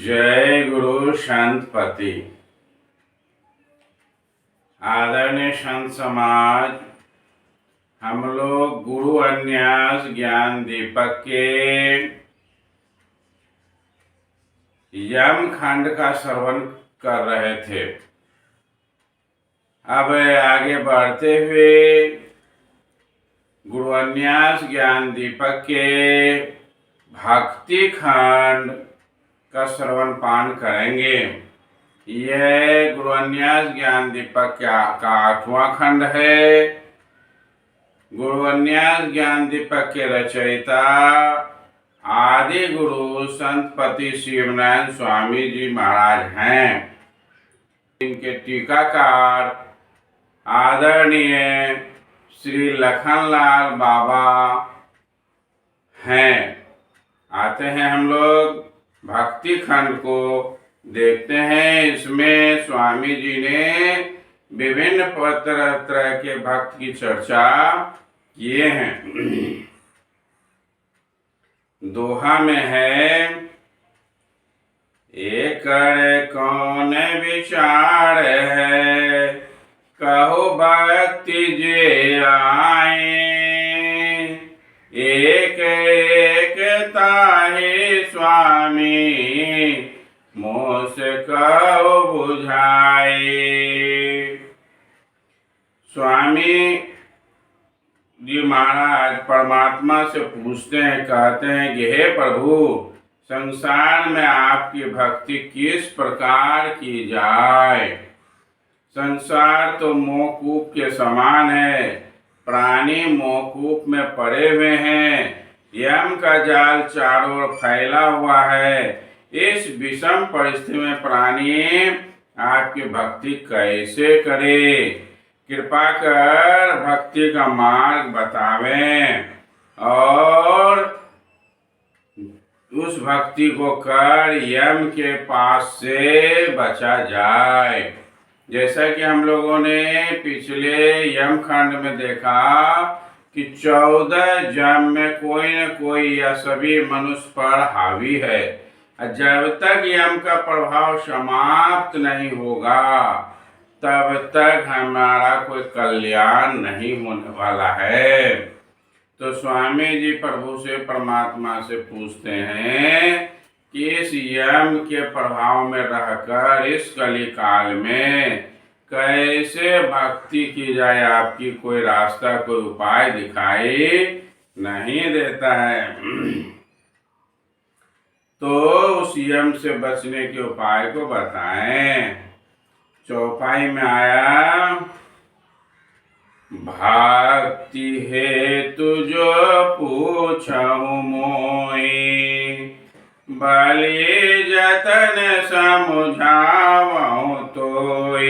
जय गुरु शांतपति। आदरणीय संत समाज, हम लोग गुरु अन्यास ज्ञान दीपक के यम खंड का श्रवण कर रहे थे। अब आगे बढ़ते हुए गुरु अन्यास ज्ञान दीपक के भक्ति खंड का श्रवण पान करेंगे। यह गुरु अन्यास ज्ञान दीपक का 8वां खंड है। गुरु अन्यास ज्ञान दीपक के रचयिता आदि गुरु संतपति शिवनारायण स्वामी जी महाराज हैं। इनके टीकाकार आदरणीय श्री लखनलाल बाबा हैं। आते हैं हम लोग भक्ति खंड को देखते हैं। इसमें स्वामी जी ने विभिन्न तरह के भक्त की चर्चा किए हैं। दोहा में है, एकड़ कौन विचार है, कहो भक्ति जे आए, एक एक ताहि स्वामी मोस कहो बुझाए। स्वामी जी महाराज परमात्मा से पूछते हैं, कहते हैं कि हे प्रभु, संसार में आपकी भक्ति किस प्रकार की जाए। संसार तो मोहकूप के समान है, प्राणी मोहकूप में पड़े हुए हैं, यम का जाल चारों ओर फैला हुआ है। इस विषम परिस्थिति में प्राणी आपकी भक्ति कैसे करे। कृपा कर भक्ति का मार्ग बतावें और उस भक्ति को कर यम के पास से बचा जाए। जैसा कि हम लोगों ने पिछले यम खंड में देखा कि 14 जम में कोई न कोई या सभी मनुष्य पर हावी है। जब तक यम का प्रभाव समाप्त नहीं होगा तब तक हमारा कोई कल्याण नहीं होने वाला है। तो स्वामी जी प्रभु से, परमात्मा से पूछते हैं कि इस यम के प्रभाव में रहकर इस कली काल में कैसे भक्ति की जाए। आपकी कोई रास्ता, कोई उपाय दिखाई नहीं देता है। तो उस यम से बचने के उपाय को बताएं। चौपाई में आया, भक्ति हेतु जो पूछहु मोई, बलि जतन समुझावहु तोई।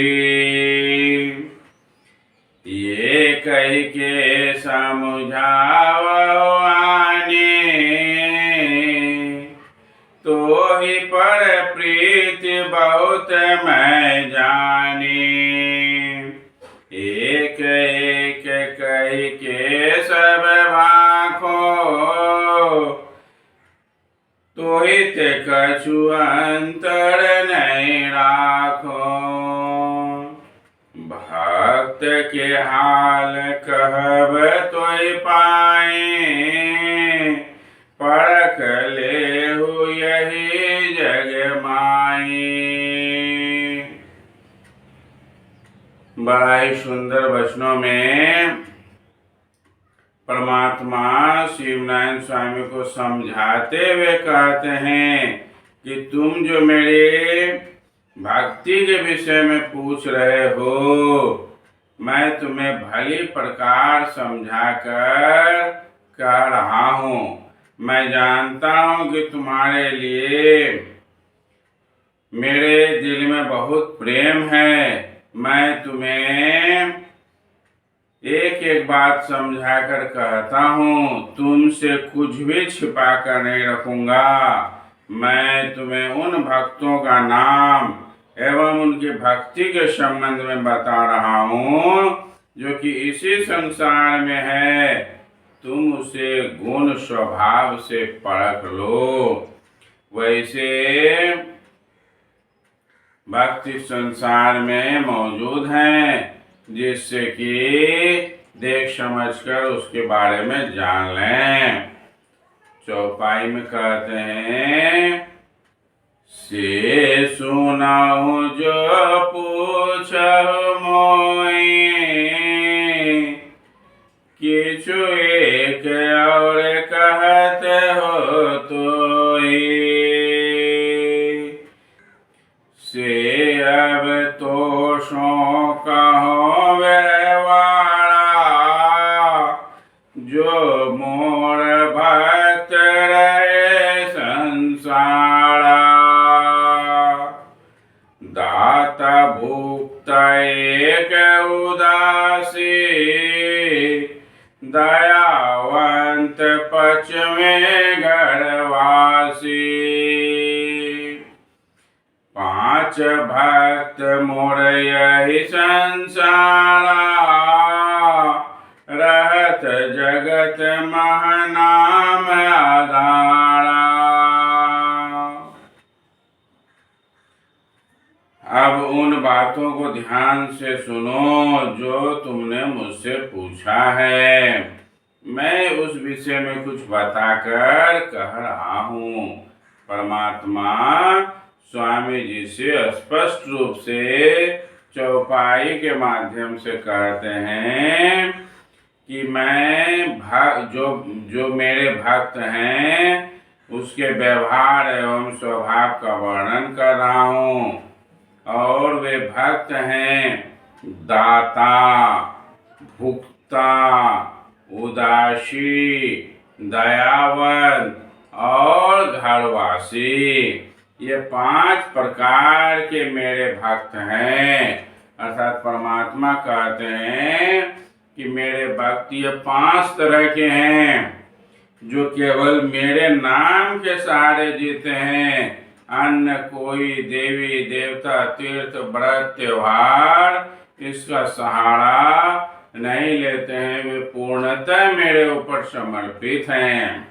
ये कहि के समुझावहु आने, तो ही पर प्रीति बहुत मैं जानी। एक एक कहि के सब भाखो, तो ही ते कछु अंतर नहीं राखो। भक्त के हाल कहब तोय पाए, परख लेहु यही जग माई। बड़ा ही सुंदर वचनों में परमात्मा शिवनारायण स्वामी को समझाते हुए कहते हैं कि तुम जो मेरे भक्ति के विषय में पूछ रहे हो, मैं तुम्हें भली प्रकार समझाकर कह रहा हूँ। मैं जानता हूँ कि तुम्हारे लिए मेरे दिल में बहुत प्रेम है। मैं तुम्हें एक एक बात समझाकर कहता हूँ, तुमसे कुछ भी छिपा कर नहीं रखूंगा। मैं तुम्हें उन भक्तों का नाम एवं उनकी भक्ति के संबंध में बता रहा हूँ जो कि इसी संसार में है। तुम उसे गुण स्वभाव से परख लो। वैसे भक्ति संसार में मौजूद हैं, जिससे कि देख समझकर उसके बारे में जान लें। चौपाई में कहते हैं, से सुनाऊं जो पूछहु मोहि, किछु एक और कहत हो तोहि। से अब तो सो कहो व्यवहारा, जो मोर भक्त रहे संसारा। दाता भुक्ता एक उदासी, दयावंत पचमें घरवासी। पांच भक्त मोर यही संसारा, रहत जगत महनाम आधारा। अब उन बातों को ध्यान से सुनो जो तुमने मुझसे पूछा है। मैं उस विषय में कुछ बताकर कह रहा हूँ। परमात्मा स्वामी जी से स्पष्ट रूप से चौपाई के माध्यम से कहते हैं कि मैं जो मेरे भक्त हैं उसके व्यवहार एवं स्वभाव का वर्णन कर रहा हूँ। और वे भक्त हैं दाता, भुक्ता, उदासी, दयावंत और घरवासी। ये 5 प्रकार के मेरे भक्त हैं। अर्थात परमात्मा कहते हैं कि मेरे भक्त ये 5 तरह के हैं जो केवल मेरे नाम के सहारे जीते हैं। अन्य कोई देवी देवता तीर्थ व्रत त्योहार इसका सहारा नहीं लेते हैं। वे पूर्णतः मेरे ऊपर समर्पित हैं।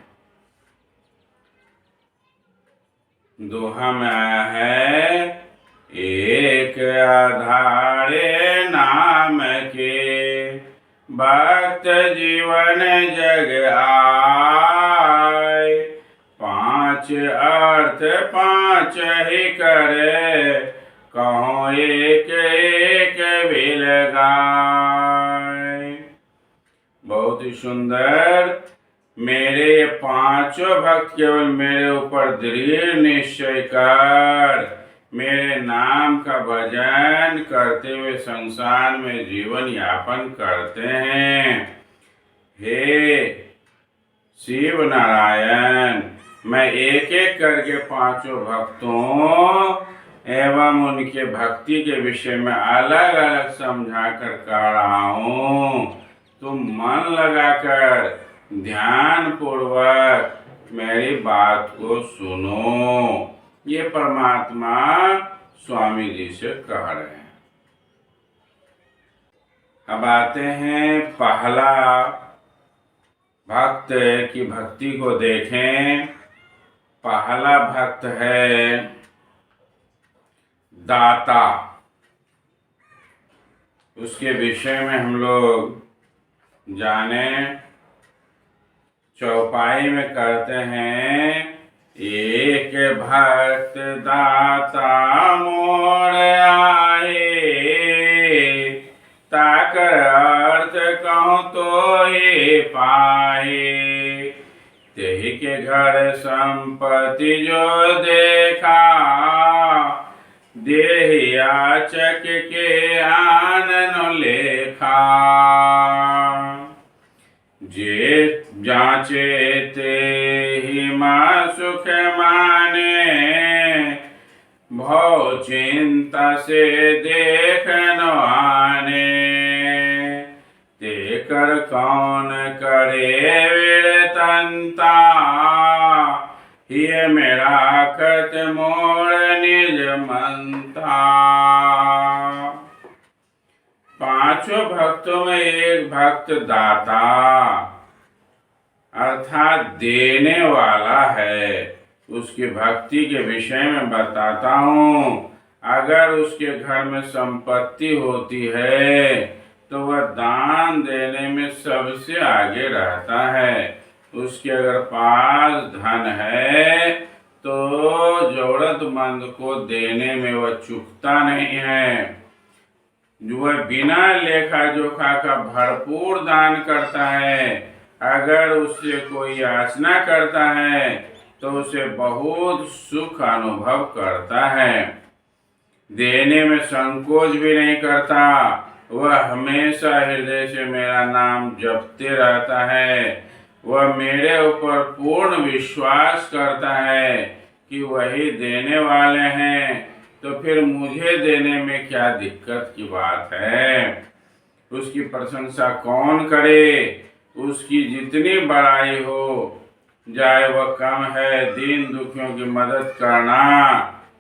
दोहा में आया है, एक आधारे नाम के भक्त जीवन जग आए। 5 अर्थ 5 ही करे, कहो एक एक बिल गाए। बहुत ही सुंदर। मेरे 5 भक्त केवल मेरे ऊपर दृढ़ निश्चय कर मेरे नाम का भजन करते हुए संसार में जीवन यापन करते हैं। हे शिव नारायण, मैं एक एक करके 5 भक्तों एवं उनके भक्ति के विषय में अलग अलग समझाकर कह रहा हूँ। तुम मन लगाकर ध्यान पूर्वक मेरी बात को सुनो। ये परमात्मा स्वामी जी से कह रहे हैं। अब आते हैं पहला भक्त की भक्ति को देखें। पहला भक्त है दाता। उसके विषय में हम लोग जाने। चौपाई में कहते हैं, एक भक्त दाता मोर आए, ताकर अर्थ कहूँ तो ही पाए। तेहि के घर संपत्ति जो देखा, देहि याचक के आनन लेखा। जे जाचे तेहि माँ सुख माने, भव चिंता से देख न आने। ते कर कौन करे विरतंता, ये मेरा कत मोर निज मंता। 5 भक्तों में एक भक्त दाता अर्थात देने वाला है। उसकी भक्ति के विषय में बताता हूँ। अगर उसके घर में संपत्ति होती है तो वह दान देने में सबसे आगे रहता है। उसके अगर पास धन है तो जरूरतमंद को देने में वह चूकता नहीं है। वह बिना लेखा जोखा का भरपूर दान करता है। अगर उससे कोई याचना करता है तो उसे बहुत सुख अनुभव करता है। देने में संकोच भी नहीं करता। वह हमेशा हृदय से मेरा नाम जपते रहता है। वह मेरे ऊपर पूर्ण विश्वास करता है कि वही देने वाले हैं, तो फिर मुझे देने में क्या दिक्कत की बात है। उसकी प्रशंसा कौन करे। उसकी जितनी बड़ाई हो जाए वह कम है। दीन दुखियों की मदद करना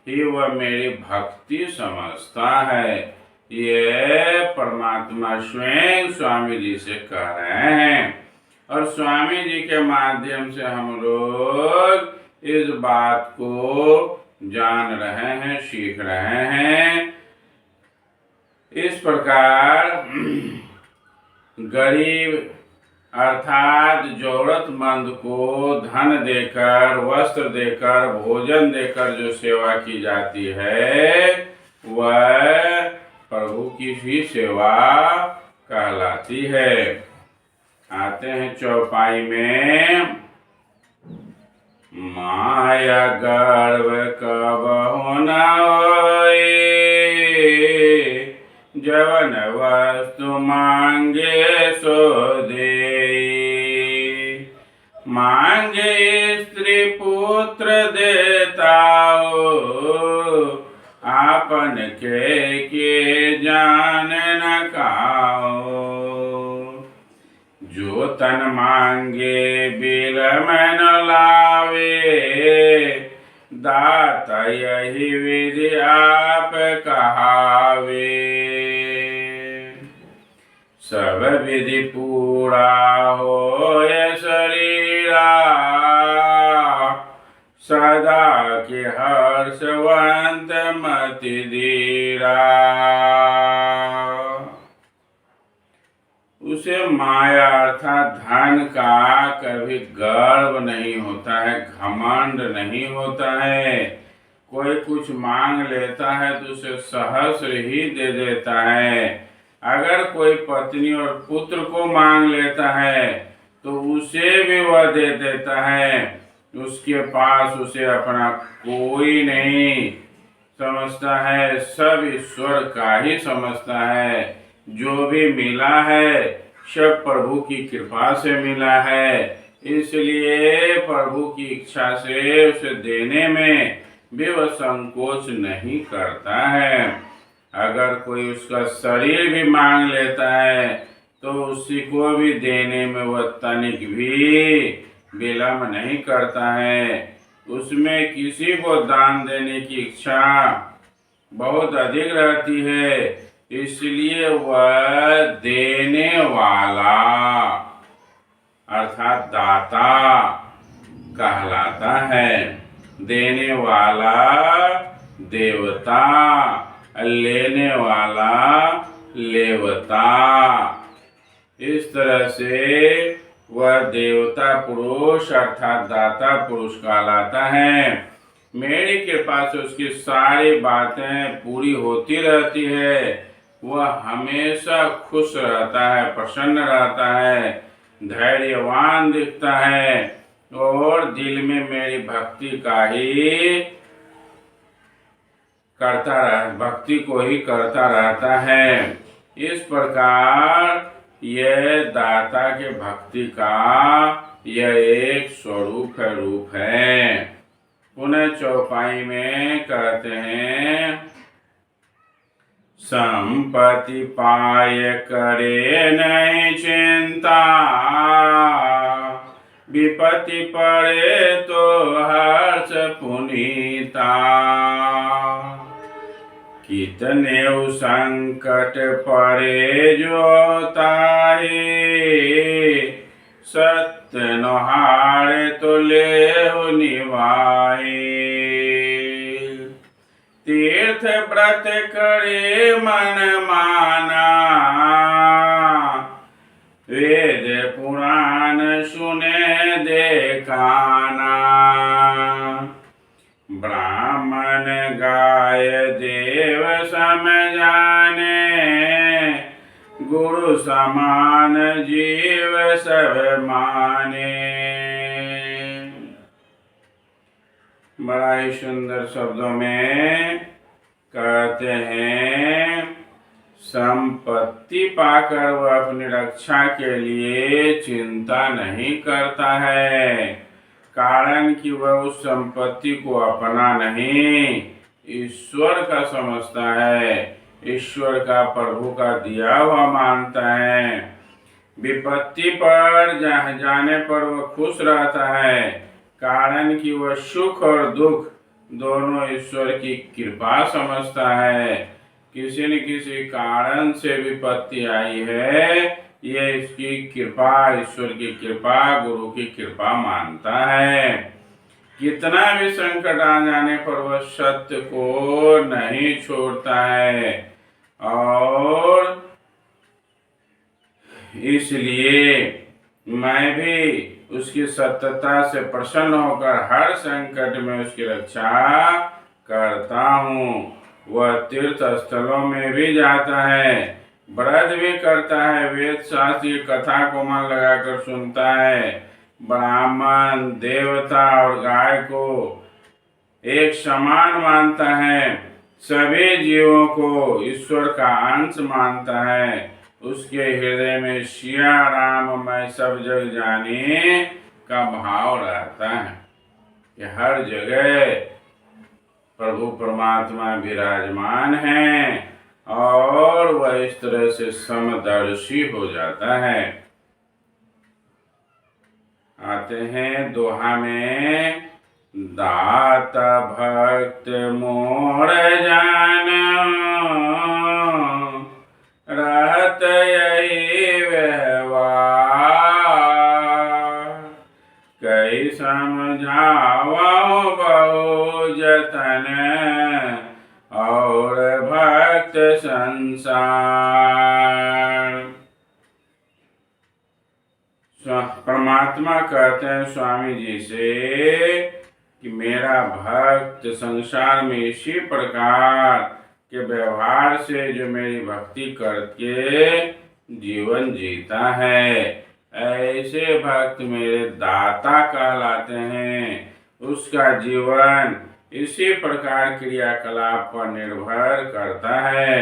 ही वह मेरी भक्ति समझता है। ये परमात्मा स्वयं स्वामी जी से कह रहे हैं और स्वामी जी के माध्यम से हम लोग इस बात को जान रहे हैं, सीख रहे हैं। इस प्रकार गरीब अर्थात जरूरतमंद को धन देकर, वस्त्र देकर, भोजन देकर जो सेवा की जाती है वह प्रभु की ही सेवा कहलाती है। आते हैं चौपाई में। माया गर्व कबहु न होए, जवन वस्तु मांगे सो दे। मांगे स्त्री पुत्र देता हो, आपन के जान न काओ। जो तन मांगे बिल में न लावे, दाता यही विधि आप कहावे। सब विधि पूरा होए शरीरा, सदा के हर्षवंत मति धीरा। उसे माया अर्थात धन का कभी गर्व नहीं होता है, घमंड नहीं होता है। कोई कुछ मांग लेता है तो उसे सहस्र ही दे देता है। अगर कोई पत्नी और पुत्र को मांग लेता है तो उसे भी वह दे देता है। उसके पास उसे अपना कोई नहीं समझता है, सब ईश्वर का ही समझता है। जो भी मिला है सब प्रभु की कृपा से मिला है, इसलिए प्रभु की इच्छा से उसे देने में भी वह संकोच नहीं करता है। अगर कोई उसका शरीर भी मांग लेता है तो उसी को भी देने में वह तनिक भी विलंब नहीं करता है। उसमें किसी को दान देने की इच्छा बहुत अधिक रहती है, इसलिए वह देने वाला अर्थात दाता कहलाता है। देने वाला देवता, लेने वाला लेवता। इस तरह से वह देवता पुरुष अर्थात दाता पुरुष कहलाता है। मेरी कृपा से उसकी सारी बातें पूरी होती रहती है। वह हमेशा खुश रहता है, प्रसन्न रहता है, धैर्यवान दिखता है और दिल में मेरी भक्ति का ही भक्ति को ही करता रहता है। इस प्रकार यह दाता के भक्ति का यह एक स्वरूप है, रूप है। पुनः चौपाई में कहते हैं, संपत्ति पाय करे नहीं चिंता, विपत्ति पड़े तो हर्ष पुनीता। कितने संकट पड़े जो ताए, सत्य नहारे तो ले निभाए। तीर्थ तीर्थ व्रत करे मन माना, वेद पुराण सुने देखाना, ब्राह्मण गाय देव सम जाने, गुरु समान जीव सब माने। बड़ा ही सुंदर शब्दों में कहते हैं, संपत्ति पाकर वह अपनी रक्षा के लिए चिंता नहीं करता है, कारण कि वह उस संपत्ति को अपना नहीं ईश्वर का समझता है, ईश्वर का प्रभु का दिया हुआ मानता है। विपत्ति पर जाने पर वह खुश रहता है, कारण कि वह सुख और दुख दोनों ईश्वर की कृपा समझता है। किसी न किसी कारण से विपत्ति आई है, ये इसकी कृपा, ईश्वर की कृपा, गुरु की कृपा मानता है। कितना भी संकट आ जाने पर वह सत्य को नहीं छोड़ता है, और इसलिए मैं भी उसकी सत्यता से प्रसन्न होकर हर संकट में उसकी रक्षा करता हूँ। वह तीर्थ स्थलों में भी जाता है, व्रत भी करता है, वेद शास्त्र की कथा को मन लगाकर सुनता है, ब्राह्मण, देवता और गाय को एक समान मानता है, सभी जीवों को ईश्वर का अंश मानता है। उसके हृदय में सिया राम मैं सब जग जाने का भाव रहता है कि हर जगह प्रभु परमात्मा विराजमान है, और वह इस तरह से समदर्शी हो जाता है। आते हैं दोहा में, दाता भक्त मोर जानो, रहत यही व्यवहार, कई समझावो बहु जतन, और भक्त संसार। परमात्मा कहते हैं स्वामी जी से कि मेरा भक्त संसार में इसी प्रकार के व्यवहार से जो मेरी भक्ति करके जीवन जीता है, ऐसे भक्त मेरे दाता कहलाते हैं। उसका जीवन इसी प्रकार क्रियाकलाप पर निर्भर करता है।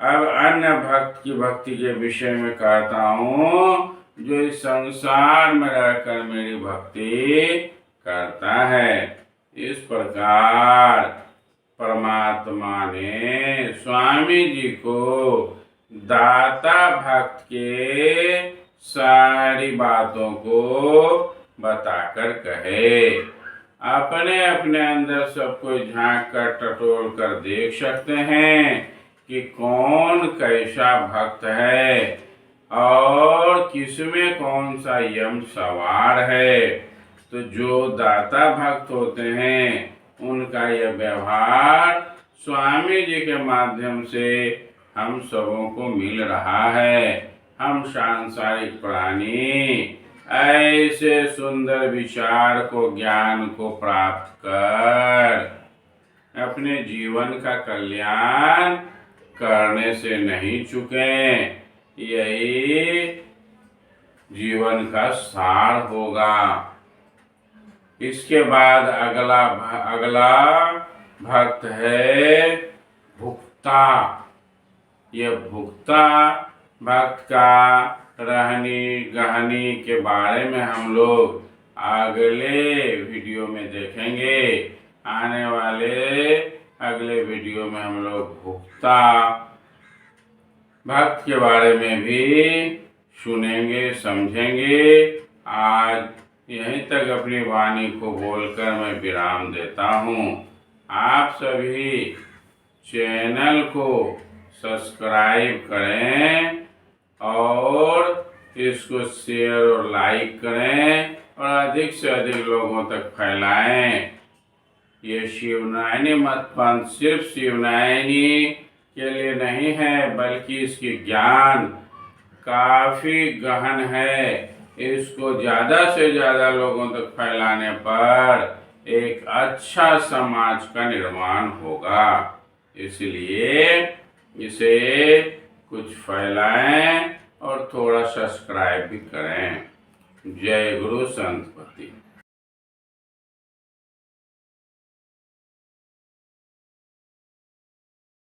अब अन्य भक्त की भक्ति के विषय में कहता हूँ, जो इस संसार में रहकर मेरी भक्ति करता है। इस प्रकार परमात्मा ने स्वामी जी को दाता भक्त के सारी बातों को बताकर कहे। अपने अपने अंदर सबको झांक कर टटोल कर देख सकते हैं कि कौन कैसा भक्त है और किसमें कौन सा यम सवार है। तो जो दाता भक्त होते हैं उनका यह व्यवहार स्वामी जी के माध्यम से हम सबों को मिल रहा है। हम सांसारिक प्राणी ऐसे सुंदर विचार को, ज्ञान को प्राप्त कर अपने जीवन का कल्याण करने से नहीं चुके। यही जीवन का सार होगा। इसके बाद अगला भक्त है भुक्ता। यह भुक्ता भक्त का रहनी गहनी के बारे में हम लोग अगले वीडियो में देखेंगे। आने वाले अगले वीडियो में हम लोग भुक्ता भक्त के बारे में भी सुनेंगे, समझेंगे। आज यहीं तक अपनी वाणी को बोलकर मैं विराम देता हूँ। आप सभी चैनल को सब्सक्राइब करें और इसको शेयर और लाइक करें और अधिक से अधिक लोगों तक फैलाएं। ये शिवनायनी मत पंथ सिर्फ शिवनायनी के लिए नहीं है, बल्कि इसकी ज्ञान काफ़ी गहन है। इसको ज़्यादा से ज़्यादा लोगों तक फैलाने पर एक अच्छा समाज का निर्माण होगा। इसलिए इसे कुछ फैलाएं और थोड़ा सब्सक्राइब भी करें। जय गुरु संतपति।